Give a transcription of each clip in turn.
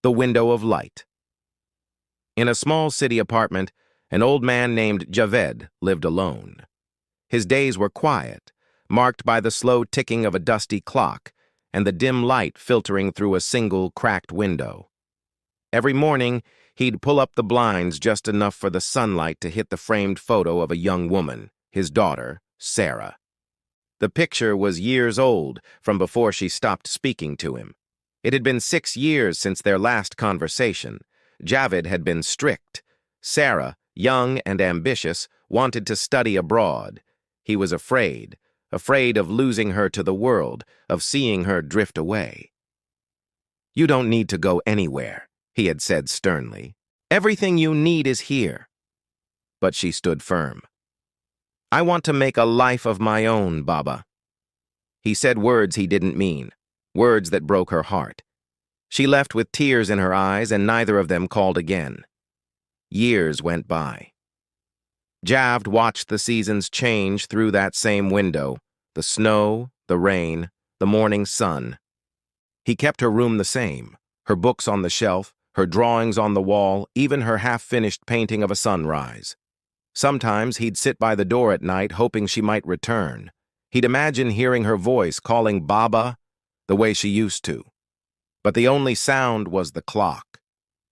The Window of Light. In a small city apartment, an old man named Javed lived alone. His days were quiet, marked by the slow ticking of a dusty clock and the dim light filtering through a single cracked window. Every morning, he'd pull up the blinds just enough for the sunlight to hit the framed photo of a young woman, his daughter, Sara. The picture was years old, from before she stopped speaking to him. It had been 6 years since their last conversation. Javed had been strict. Sara, young and ambitious, wanted to study abroad. He was afraid of losing her to the world, of seeing her drift away. "You don't need to go anywhere," he had said sternly. "Everything you need is here." But she stood firm. "I want to make a life of my own, Baba." He said words he didn't mean, words that broke her heart. She left with tears in her eyes, and neither of them called again. Years went by. Javed watched the seasons change through that same window, the snow, the rain, the morning sun. He kept her room the same, her books on the shelf, her drawings on the wall, even her half-finished painting of a sunrise. Sometimes he'd sit by the door at night hoping she might return. He'd imagine hearing her voice calling Baba the way she used to. But the only sound was the clock,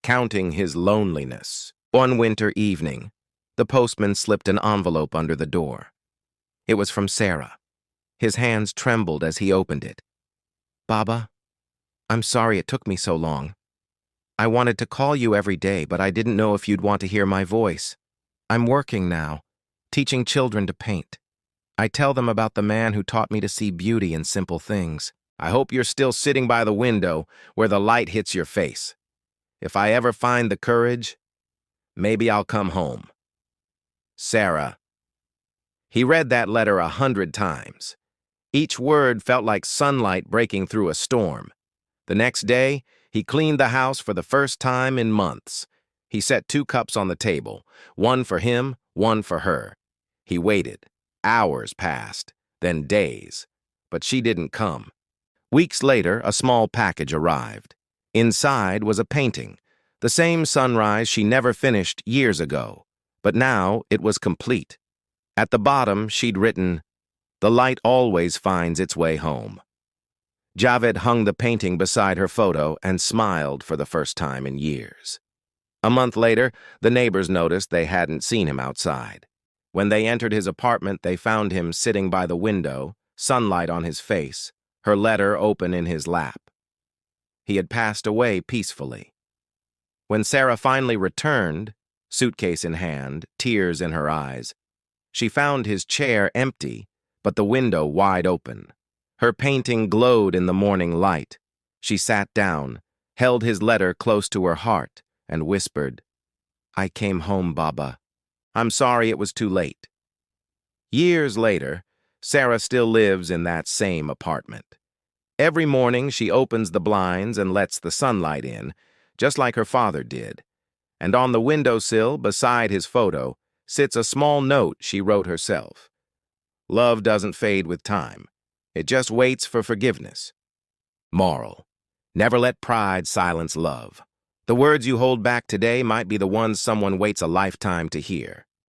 counting his loneliness. One winter evening, the postman slipped an envelope under the door. It was from Sara. His hands trembled as he opened it. "Baba, I'm sorry it took me so long. I wanted to call you every day, but I didn't know if you'd want to hear my voice. I'm working now, teaching children to paint. I tell them about the man who taught me to see beauty in simple things. I hope you're still sitting by the window where the light hits your face. If I ever find the courage, maybe I'll come home. Sara." He read that letter 100 times. Each word felt like sunlight breaking through a storm. The next day, he cleaned the house for the first time in months. He set 2 cups on the table, one for him, one for her. He waited. Hours passed, then days, but she didn't come. Weeks later, a small package arrived. Inside was a painting, the same sunrise she never finished years ago, but now it was complete. At the bottom, she'd written, "The light always finds its way home." Javed hung the painting beside her photo and smiled for the first time in years. A month later, the neighbors noticed they hadn't seen him outside. When they entered his apartment, they found him sitting by the window, sunlight on his face, her letter open in his lap. He had passed away peacefully. When Sara finally returned, suitcase in hand, tears in her eyes, she found his chair empty, but the window wide open. Her painting glowed in the morning light. She sat down, held his letter close to her heart, and whispered, "I came home, Baba. I'm sorry it was too late." Years later, Sara still lives in that same apartment. Every morning she opens the blinds and lets the sunlight in, just like her father did. And on the windowsill, beside his photo, sits a small note she wrote herself. Love doesn't fade with time. It just waits for forgiveness. Moral: never let pride silence love. The words you hold back today might be the ones someone waits a lifetime to hear.